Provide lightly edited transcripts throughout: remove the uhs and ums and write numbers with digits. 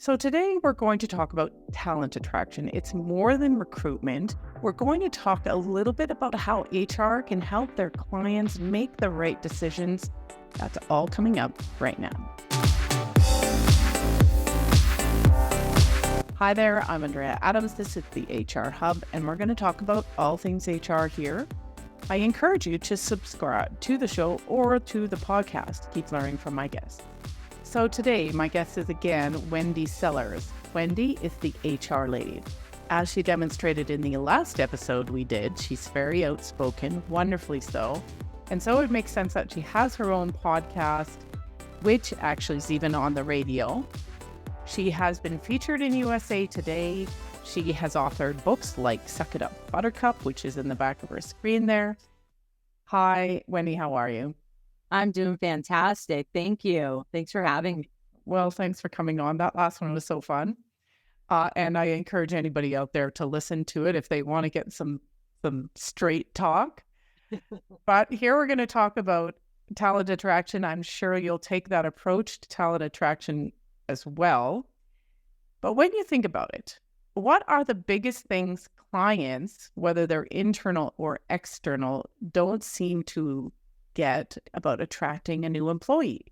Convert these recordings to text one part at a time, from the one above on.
So today we're going to talk about talent attraction. It's more than recruitment. We're going to talk a little bit about how HR can help their clients make the right decisions. That's all coming up right now. Hi there, I'm Andrea Adams. This is the HR Hub, and we're going to talk about all things HR here. I encourage you to subscribe to the show or to the podcast. Keep learning from my guests. So today, my guest is again Wendy Sellers. Wendy is the HR lady. As she demonstrated in the last episode we did, she's very outspoken, wonderfully so. And so it makes sense that she has her own podcast, which actually is even on the radio. She has been featured in USA Today. She has authored books like Suck It Up, Buttercup, which is in the back of her screen there. Hi, Wendy, how are you? I'm doing fantastic. Thank you. Thanks for having me. Well, thanks for coming on. That last one was so fun. And I encourage anybody out there to listen to it if they want to get some straight talk. But here we're going to talk about talent attraction. I'm sure you'll take that approach to talent attraction as well. But when you think about it, what are the biggest things clients, whether they're internal or external, don't seem to get about attracting a new employee?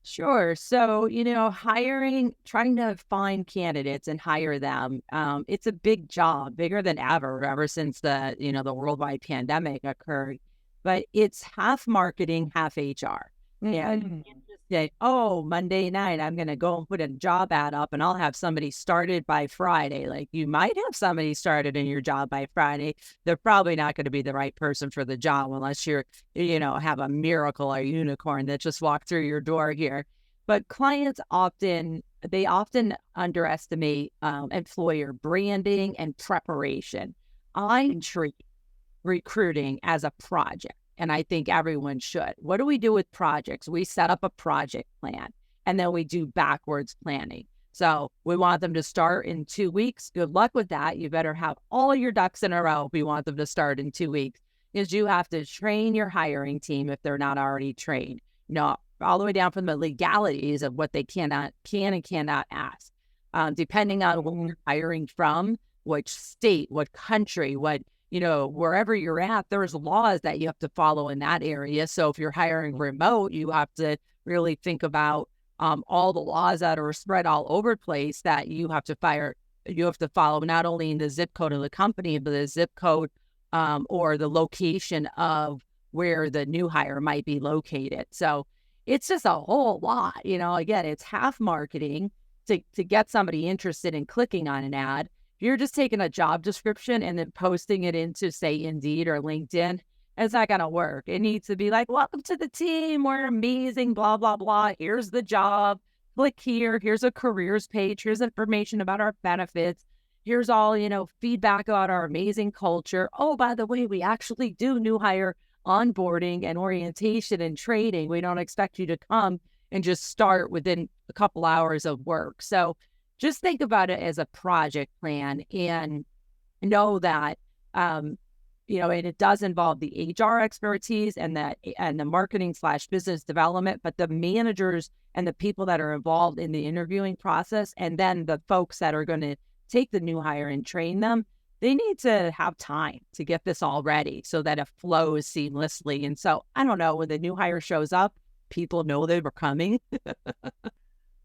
Sure. So, hiring, trying to find candidates and hire them, it's a big job, bigger than ever since the worldwide pandemic occurred. But it's half marketing, half HR. Yeah. You can't just say, Monday night, I'm going to go and put a job ad up and I'll have somebody started by Friday. Like, you might have somebody started in your job by Friday. They're probably not going to be the right person for the job unless you're, have a miracle or unicorn that just walked through your door here. But clients often underestimate employer branding and preparation. I treat recruiting as a project. And I think everyone should. What do we do with projects? We set up a project plan and then we do backwards planning. So we want them to start in 2 weeks. Good luck with that. You better have all your ducks in a row if we want them to start in 2 weeks, because you have to train your hiring team if they're not already trained. All the way down from the legalities of what they can and cannot ask. Depending on where you're hiring from, which state, what country, wherever you're at, there's laws that you have to follow in that area. So if you're hiring remote, you have to really think about all the laws that are spread all over the place that you have to follow, not only in the zip code of the company, but the zip code or the location of where the new hire might be located. So it's just a whole lot. Again, it's half marketing to get somebody interested in clicking on an ad. You're just taking a job description and then posting it into, say, Indeed or LinkedIn. It's not going to work. It needs to be like, welcome to the team. We're amazing, blah, blah, blah. Here's the job. Click here. Here's a careers page. Here's information about our benefits. Here's all, feedback about our amazing culture. Oh, by the way, we actually do new hire onboarding and orientation and training. We don't expect you to come and just start within a couple hours of work. So just think about it as a project plan and know that, and it does involve the HR expertise and the marketing / business development, but the managers and the people that are involved in the interviewing process, and then the folks that are going to take the new hire and train them, they need to have time to get this all ready so that it flows seamlessly. And so, I don't know, when the new hire shows up, people know they were coming.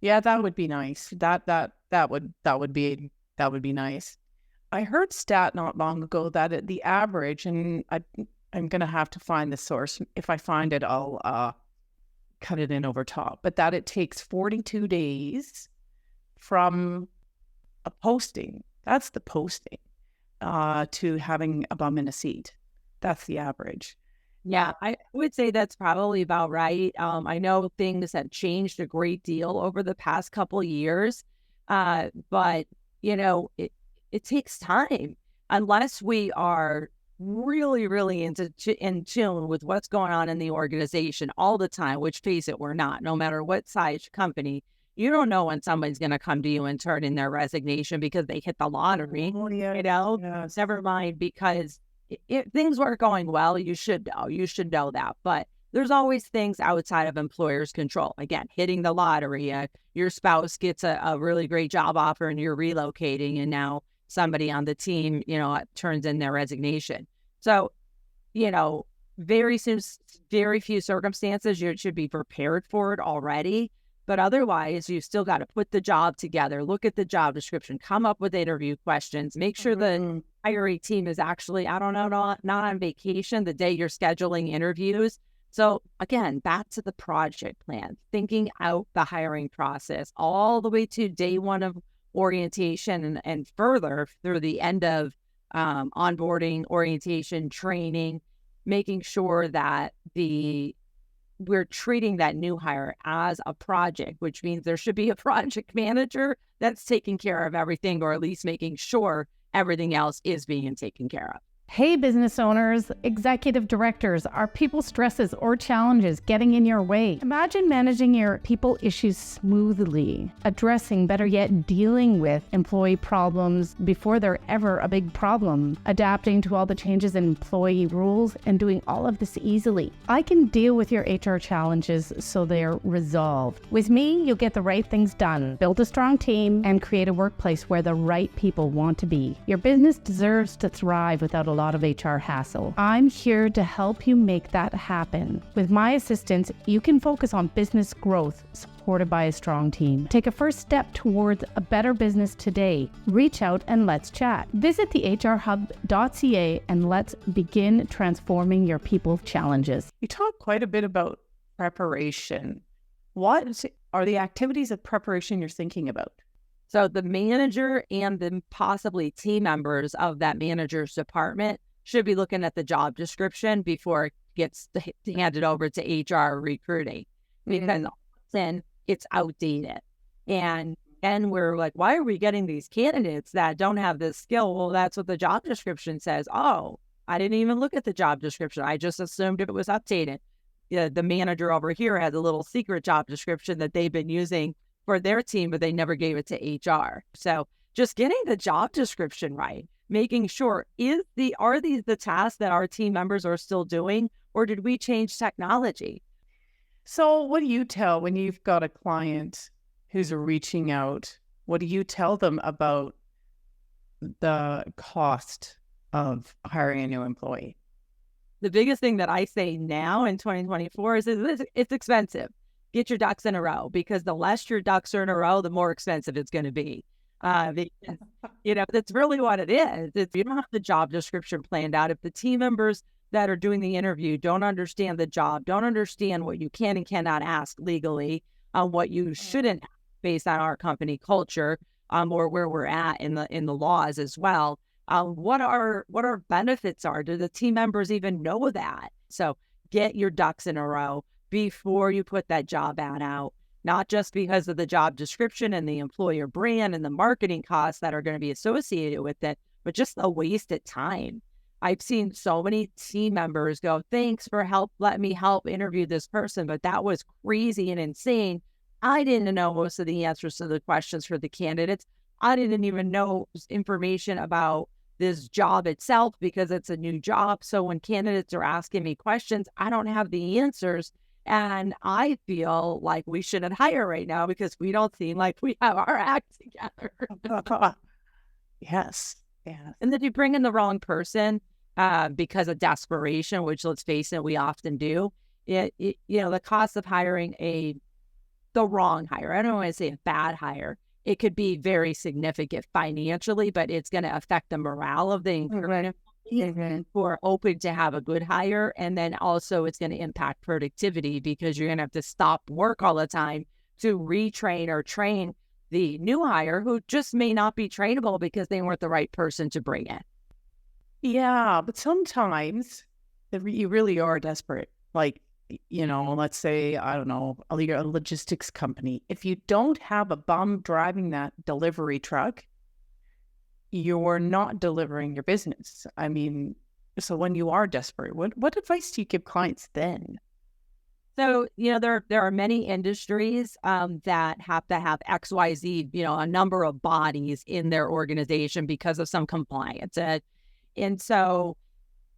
Yeah, that would be nice. That would be nice. I heard stat not long ago that at the average, and I'm gonna have to find the source. If I find it, I'll cut it in over top. But that it takes 42 days from a posting. That's the posting to having a bum in a seat. That's the average. Yeah, I would say that's probably about right. I know things have changed a great deal over the past couple of years, but it takes time unless we are really, really in tune with what's going on in the organization all the time, which, face it, we're not. No matter what size company, you don't know when somebody's going to come to you and turn in their resignation because they hit the lottery. Never mind, because if things weren't going well, you should know that. But there's always things outside of employers' control. Again, hitting the lottery, your spouse gets a really great job offer and you're relocating, and now somebody on the team, turns in their resignation. So, you know, very few circumstances you should be prepared for it already. But otherwise, you still got to put the job together, look at the job description, come up with interview questions, make sure the hiring team is actually, I don't know, not on vacation the day you're scheduling interviews. So again, back to the project plan, thinking out the hiring process all the way to day one of orientation and further through the end of onboarding, orientation, training, making sure that we're treating that new hire as a project, which means there should be a project manager that's taking care of everything, or at least making sure everything else is being taken care of. Hey, business owners, executive directors, are people stresses or challenges getting in your way? Imagine managing your people issues smoothly, addressing, better yet, dealing with employee problems before they're ever a big problem, adapting to all the changes in employee rules, and doing all of this easily. I can deal with your HR challenges so they're resolved. With me, you'll get the right things done, build a strong team, and create a workplace where the right people want to be. Your business deserves to thrive without a lot of HR hassle. I'm here to help you make that happen. With my assistance, you can focus on business growth supported by a strong team. Take a first step towards a better business today. Reach out and let's chat. Visit thehrhub.ca and let's begin transforming your people challenges. You talk quite a bit about preparation. What are the activities of preparation you're thinking about? So the manager and the possibly team members of that manager's department should be looking at the job description before it gets handed over to HR recruiting, because then it's outdated. And we're like, why are we getting these candidates that don't have this skill? Well, that's what the job description says. Oh, I didn't even look at the job description. I just assumed it was updated. The manager over here has a little secret job description that they've been using for their team, but they never gave it to HR. So just getting the job description right, making sure, are these the tasks that our team members are still doing, or did we change technology? So what do you tell when you've got a client who's reaching out? What do you tell them about the cost of hiring a new employee? The biggest thing that I say now in 2024 is it's expensive. Get your ducks in a row, because the less your ducks are in a row, the more expensive it's going to be. That's really what it is. You don't have the job description planned out. If the team members that are doing the interview don't understand the job, don't understand what you can and cannot ask legally, what you shouldn't based on our company culture, or where we're at in the laws as well. What our benefits are? Do the team members even know that? So get your ducks in a row before you put that job ad out, not just because of the job description and the employer brand and the marketing costs that are going to be associated with it, but just the wasted time. I've seen so many team members go, thanks for help, let me help interview this person, but that was crazy and insane. I didn't know most of the answers to the questions for the candidates. I didn't even know information about this job itself because it's a new job. So when candidates are asking me questions, I don't have the answers. And I feel like we shouldn't hire right now because we don't seem like we have our act together. Yes. And then you bring in the wrong person because of desperation, which, let's face it, we often do. The cost of hiring the wrong hire, I don't want to say a bad hire. It could be very significant financially, but it's going to affect the morale of the employee who are open to have a good hire. And then also it's going to impact productivity because you're going to have to stop work all the time to retrain or train the new hire who just may not be trainable because they weren't the right person to bring in. Yeah, but sometimes you really are desperate. Like, let's say, I don't know, a logistics company. If you don't have a bum driving that delivery truck, you're not delivering your business. I mean, so when you are desperate, what advice do you give clients then? So, there are many industries that have to have XYZ, a number of bodies in their organization because of some compliance. And so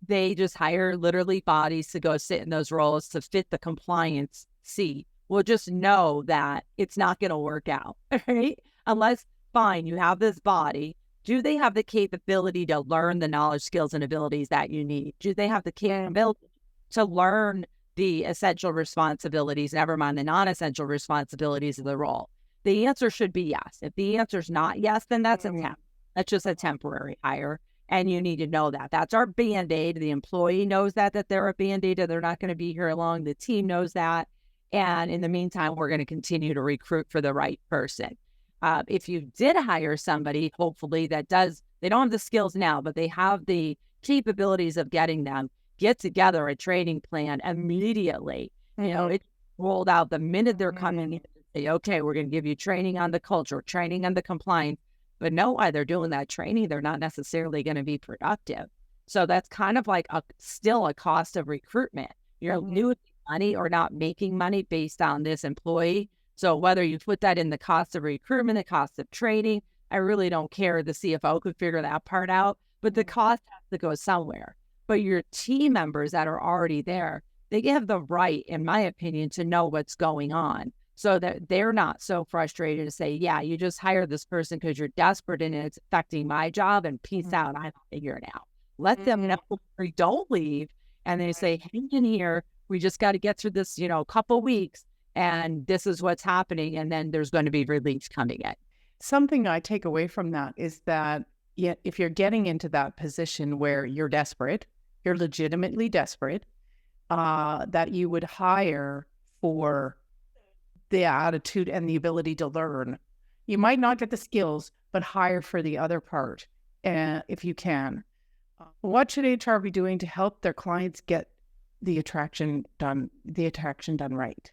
they just hire literally bodies to go sit in those roles to fit the compliance seat. Well, just know that it's not going to work out, right? Unless, fine, you have this body. Do they have the capability to learn the knowledge, skills, and abilities that you need? Do they have the capability to learn the essential responsibilities, never mind the non-essential responsibilities of the role? The answer should be yes. If the answer is not yes, then that's a temp. That's just a temporary hire. And you need to know that. That's our Band-Aid. The employee knows that they're a Band-Aid and they're not going to be here long. The team knows that. And in the meantime, we're going to continue to recruit for the right person. If you did hire somebody, hopefully they don't have the skills now, but they have the capabilities of getting them, get together a training plan immediately. It's rolled out the minute they're coming in. Say, okay, we're going to give you training on the culture, training on the compliance. But no, while they're doing that training, they're not necessarily going to be productive. So that's kind of like still a cost of recruitment. You're losing money or not making money based on this employee. So whether you put that in the cost of recruitment, the cost of training, I really don't care. The CFO could figure that part out, but the cost has to go somewhere. But your team members that are already there, they have the right, in my opinion, to know what's going on, so that they're not so frustrated to say, yeah, you just hired this person because you're desperate and it's affecting my job, and peace out, I'll figure it out. Let them know, or don't leave. And they say, hang in here. We just got to get through this, couple weeks, and this is what's happening. And then there's going to be relief coming in. Something I take away from that is that if you're getting into that position where you're desperate, you're legitimately desperate, that you would hire for the attitude and the ability to learn. You might not get the skills, but hire for the other part, if you can. What should HR be doing to help their clients get the attraction done right?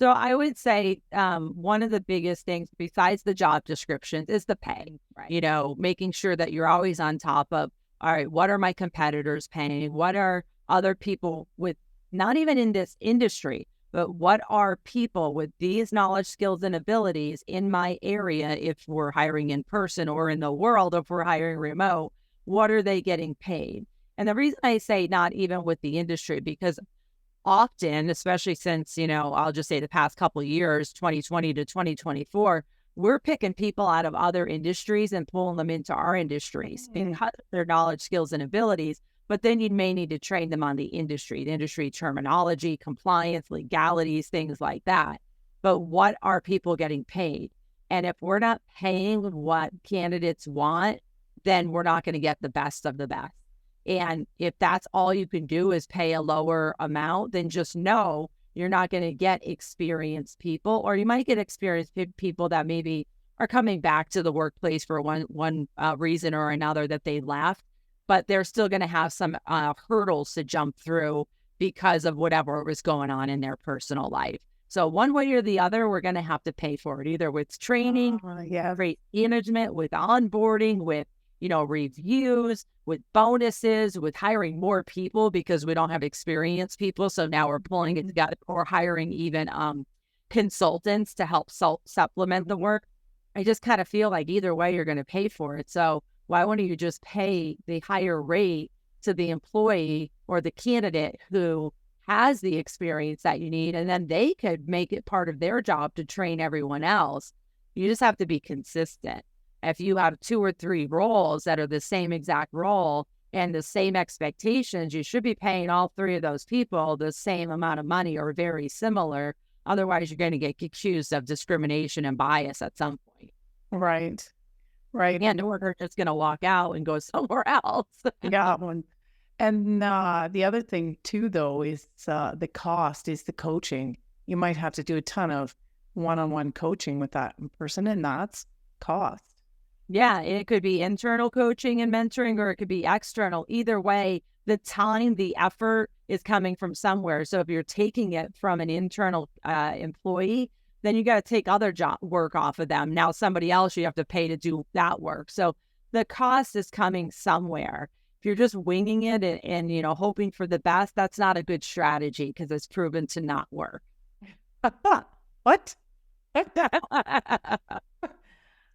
So I would say one of the biggest things besides the job descriptions is the pay, right? Making sure that you're always on top of, all right, what are my competitors paying? What are other people with, not even in this industry, but what are people with these knowledge, skills, and abilities in my area if we're hiring in person, or in the world if we're hiring remote? What are they getting paid? And the reason I say not even with the industry, because often, especially since, I'll just say the past couple of years, 2020 to 2024, we're picking people out of other industries and pulling them into our industries because of their knowledge, skills, and abilities. But then you may need to train them on the industry terminology, compliance, legalities, things like that. But what are people getting paid? And if we're not paying what candidates want, then we're not going to get the best of the best. And if that's all you can do is pay a lower amount, then just know you're not going to get experienced people, or you might get experienced people that maybe are coming back to the workplace for one reason or another that they left, but they're still going to have some hurdles to jump through because of whatever was going on in their personal life. So one way or the other, we're going to have to pay for it, either with training, great management, with onboarding, with reviews, with bonuses, with hiring more people because we don't have experienced people. So now we're pulling it together, or hiring even consultants to help supplement the work. I just kind of feel like either way, you're going to pay for it. So why wouldn't you just pay the higher rate to the employee or the candidate who has the experience that you need, and then they could make it part of their job to train everyone else? You just have to be consistent. If you have 2 or 3 roles that are the same exact role and the same expectations, you should be paying all 3 of those people the same amount of money or very similar. Otherwise, you're going to get accused of discrimination and bias at some point. Right. And we're just going to walk out and go somewhere else. Yeah. And the other thing too, though, is the cost is the coaching. You might have to do a ton of one-on-one coaching with that person, and that's cost. Yeah, it could be internal coaching and mentoring, or it could be external. Either way, the time, the effort is coming from somewhere. So if you're taking it from an internal employee, then you got to take other job work off of them. Now somebody else you have to pay to do that work. So the cost is coming somewhere. If you're just winging it and hoping for the best, that's not a good strategy because it's proven to not work. What?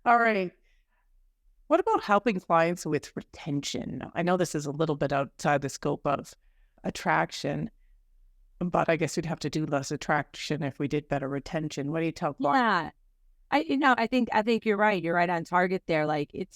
All right. What about helping clients with retention? I know this is a little bit outside the scope of attraction, but I guess we'd have to do less attraction if we did better retention. What do you tell clients? Yeah. I think you're right. You're right on target there. Like it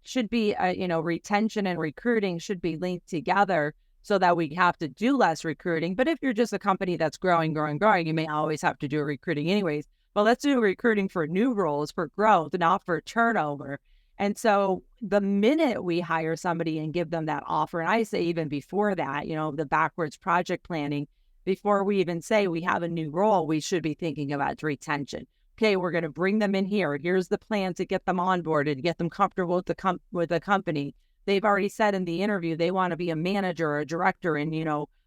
should be, retention and recruiting should be linked together so that we have to do less recruiting. But if you're just a company that's growing, you may always have to do recruiting anyways. But let's do recruiting for new roles, for growth, not for turnover. And so the minute we hire somebody and give them that offer, and I say even before that, the backwards project planning, before we even say we have a new role, we should be thinking about retention. Okay, we're going to bring them in here. Here's the plan to get them onboarded, to get them comfortable with the company. They've already said in the interview they want to be a manager or a director in,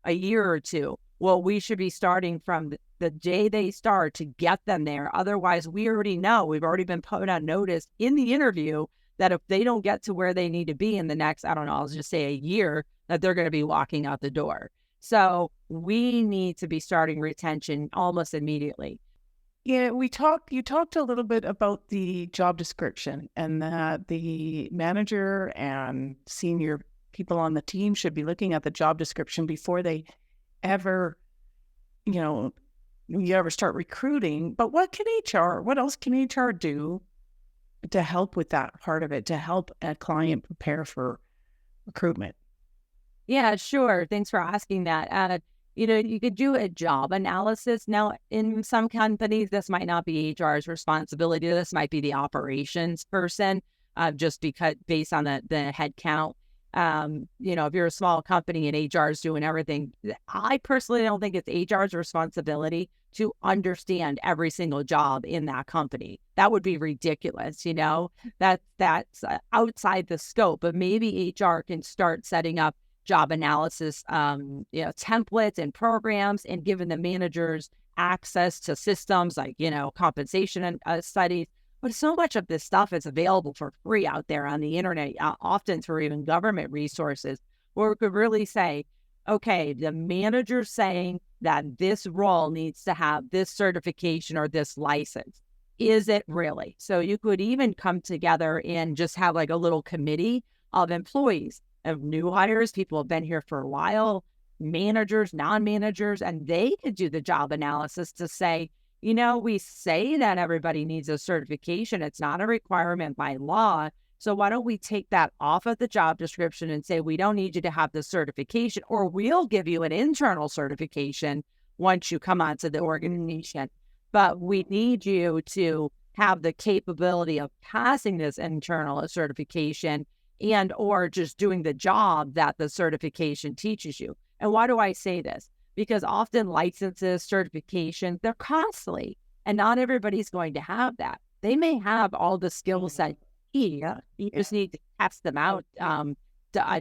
a year or two. Well, we should be starting from the day they start to get them there. Otherwise, we already know, we've already been put on notice in the interview that if they don't get to where they need to be in the next, I don't know, I'll just say a year, that they're going to be walking out the door. So we need to be starting retention almost immediately. Yeah, you talked a little bit about the job description and that the manager and senior people on the team should be looking at the job description before they ever, you ever start recruiting. But what else can HR do to help with that part of it, to help a client prepare for recruitment? Yeah, sure. Thanks for asking that. You could do a job analysis. Now, in some companies, this might not be HR's responsibility. This might be the operations person, just because based on the head count. If you're a small company and HR is doing everything, I personally don't think it's HR's responsibility to understand every single job in that company. That would be ridiculous. That's outside the scope. But maybe HR can start setting up job analysis, templates and programs, and giving the managers access to systems like, compensation and studies. But so much of this stuff is available for free out there on the internet, often through even government resources, where we could really say, okay, the manager's saying that this role needs to have this certification or this license. Is it really? So you could even come together and just have like a little committee of employees, of new hires, people have been here for a while, managers, non-managers, and they could do the job analysis to say, we say that everybody needs a certification. It's not a requirement by law. So why don't we take that off of the job description and say, we don't need you to have the certification, or we'll give you an internal certification once you come onto the organization. But we need you to have the capability of passing this internal certification and or just doing the job that the certification teaches you. And why do I say this? Because often licenses, certifications, they're costly, and not everybody's going to have that. They may have all the skills that you just need to test them out.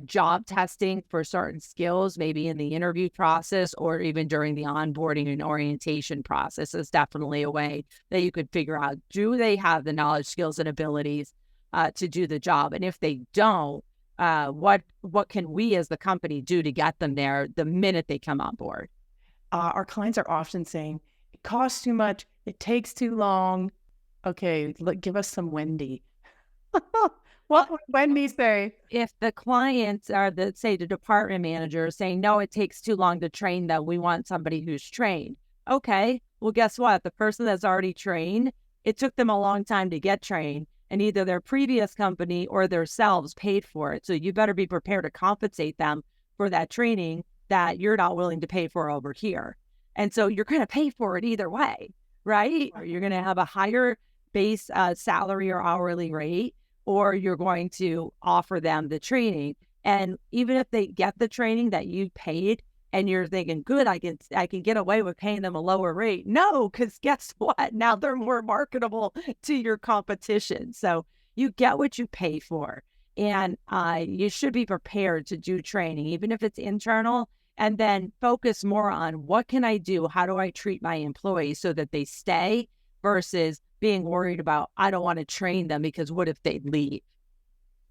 Job testing for certain skills, maybe in the interview process or even during the onboarding and orientation process, is definitely a way that you could figure out, do they have the knowledge, skills, and abilities to do the job? And if they don't, what can we as the company do to get them there the minute they come on board? Our clients are often saying, it costs too much, it takes too long. Okay, give us some Wendy. What would Wendy say? If the clients are, say, the department manager saying, no, it takes too long to train them, we want somebody who's trained. Okay, well, guess what? The person that's already trained, it took them a long time to get trained, and either their previous company or themselves paid for it. So you better be prepared to compensate them for that training that you're not willing to pay for over here. And so you're going to pay for it either way, right? Or you're going to have a higher base salary or hourly rate, or you're going to offer them the training. And even if they get the training that you paid and you're thinking, good, I can get away with paying them a lower rate. No, because guess what? Now they're more marketable to your competition. So you get what you pay for. And you should be prepared to do training, even if it's internal, and then focus more on what can I do? How do I treat my employees so that they stay, versus being worried about, I don't want to train them because what if they leave?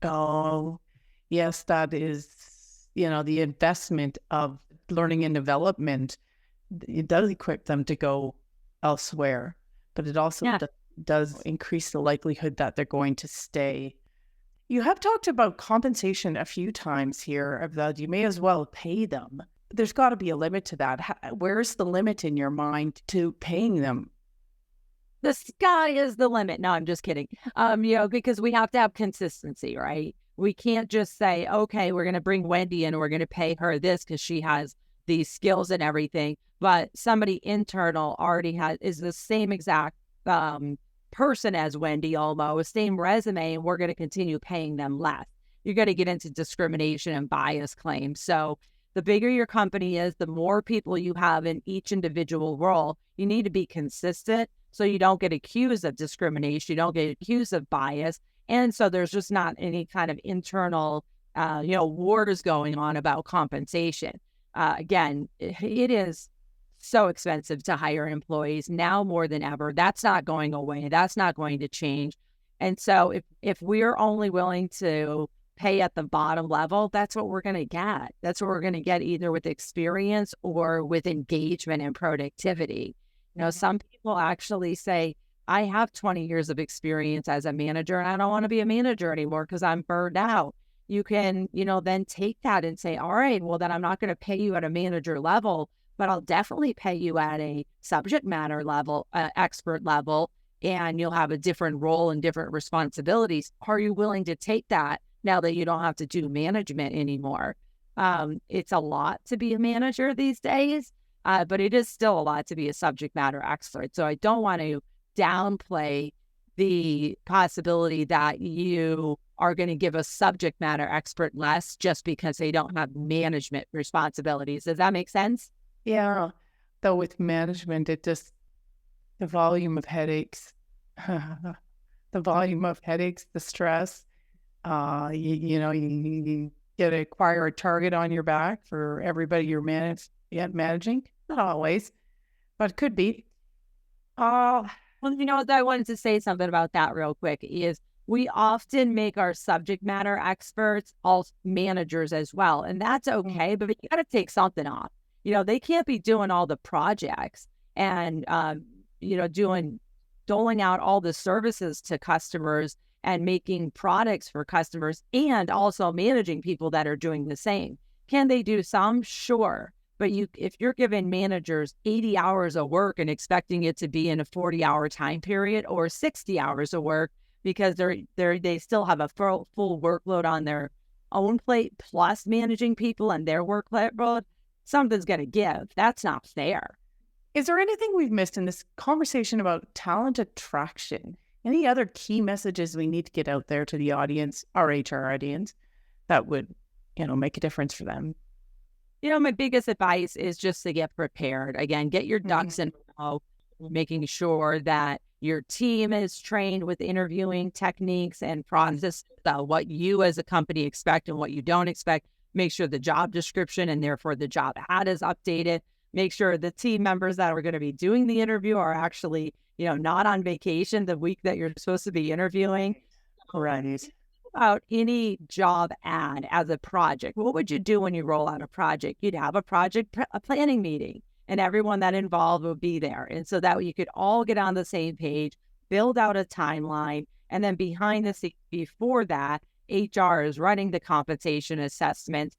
Oh, yes, that is, the investment of learning and development. It does equip them to go elsewhere, but it also does increase the likelihood that they're going to stay. You have talked about compensation a few times here, of that you may as well pay them. There's got to be a limit to that. Where's the limit in your mind to paying them? The sky is the limit. No, I'm just kidding. Because we have to have consistency, right? We can't just say, okay, we're going to bring Wendy in and we're going to pay her this because she has these skills and everything. But somebody internal already is the same exact person as Wendy, almost same resume, and we're going to continue paying them less. You're going to get into discrimination and bias claims. So the bigger your company is, the more people you have in each individual role, you need to be consistent so you don't get accused of discrimination, you don't get accused of bias. And so there's just not any kind of internal, wars going on about compensation. Again, it is so expensive to hire employees now more than ever. That's not going away. That's not going to change. And so if we're only willing to pay at the bottom level, that's what we're going to get. That's what we're going to get either with experience or with engagement and productivity. Some people actually say, I have 20 years of experience as a manager and I don't want to be a manager anymore because I'm burned out. You can, then take that and say, all right, well, then I'm not going to pay you at a manager level, but I'll definitely pay you at a subject matter level, expert level, and you'll have a different role and different responsibilities. Are you willing to take that now that you don't have to do management anymore? It's a lot to be a manager these days, but it is still a lot to be a subject matter expert. So I don't want to downplay the possibility that you are going to give a subject matter expert less just because they don't have management responsibilities. Does that make sense? Yeah. Though with management, the volume of headaches, the stress, you get to acquire a target on your back for everybody you're managing. Not always, but could be. Well, I wanted to say something about that real quick is we often make our subject matter experts all managers as well. And that's okay, but you got to take something off. They can't be doing all the projects and, doling out all the services to customers and making products for customers and also managing people that are doing the same. Can they do some? Sure. But if you're giving managers 80 hours of work and expecting it to be in a 40-hour time period or 60 hours of work because they still have a full workload on their own plate plus managing people and their workload, something's going to give. That's not fair. Is there anything we've missed in this conversation about talent attraction? Any other key messages we need to get out there to the audience, our HR audience, that would, make a difference for them? My biggest advice is just to get prepared. Again, get your ducks in a row, making sure that your team is trained with interviewing techniques and processes, what you as a company expect and what you don't expect. Make sure the job description and therefore the job ad is updated. Make sure the team members that are going to be doing the interview are actually, not on vacation the week that you're supposed to be interviewing. Right. About any job ad as a project. What would you do when you roll out a project? You'd have a a planning meeting, and everyone that involved would be there. And so that you could all get on the same page, build out a timeline, and then behind the scenes before that, HR is running the compensation assessment,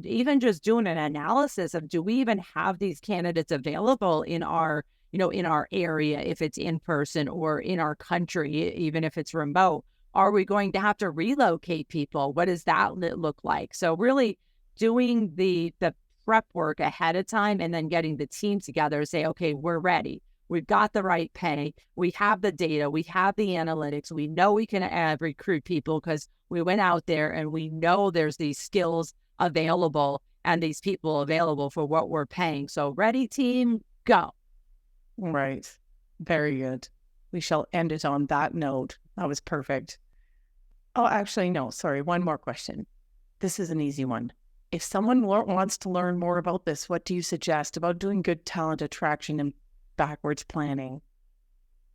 even just doing an analysis of, do we even have these candidates available in our, in our area, if it's in person, or in our country, even if it's remote? Are we going to have to relocate people? What does that look like? So really doing the prep work ahead of time and then getting the team together, say, okay, we're ready. We've got the right pay. We have the data. We have the analytics. We know we can recruit people because we went out there and we know there's these skills available and these people available for what we're paying. So ready, team, go. Right. Very good. We shall end it on that note. That was perfect. Oh, actually, no, sorry. One more question. This is an easy one. If someone wants to learn more about this, what do you suggest about doing good talent attraction and backwards planning?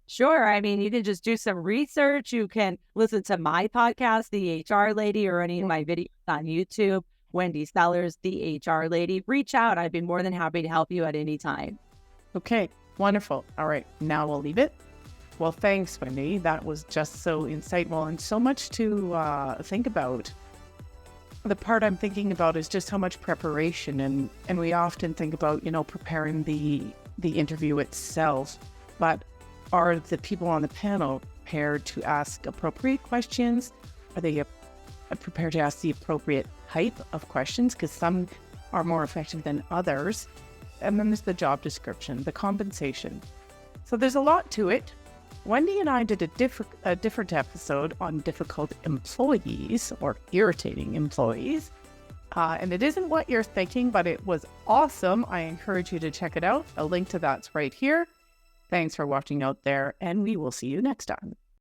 Sure. I mean, you can just do some research. You can listen to my podcast, The HR Lady, or any of my videos on YouTube, Wendy Sellers, The HR Lady. Reach out. I'd be more than happy to help you at any time. Okay, wonderful. All right, now we'll leave it. Well, thanks, Wendy. That was just so insightful and so much to think about. The part I'm thinking about is just how much preparation, and we often think about, preparing the interview itself, but are the people on the panel prepared to ask appropriate questions? Are they prepared to ask the appropriate type of questions? Because some are more effective than others. And then there's the job description, the compensation. So there's a lot to it. Wendy and I did a different episode on difficult employees or irritating employees. And it isn't what you're thinking, but it was awesome. I encourage you to check it out. A link to that's right here. Thanks for watching out there, and we will see you next time.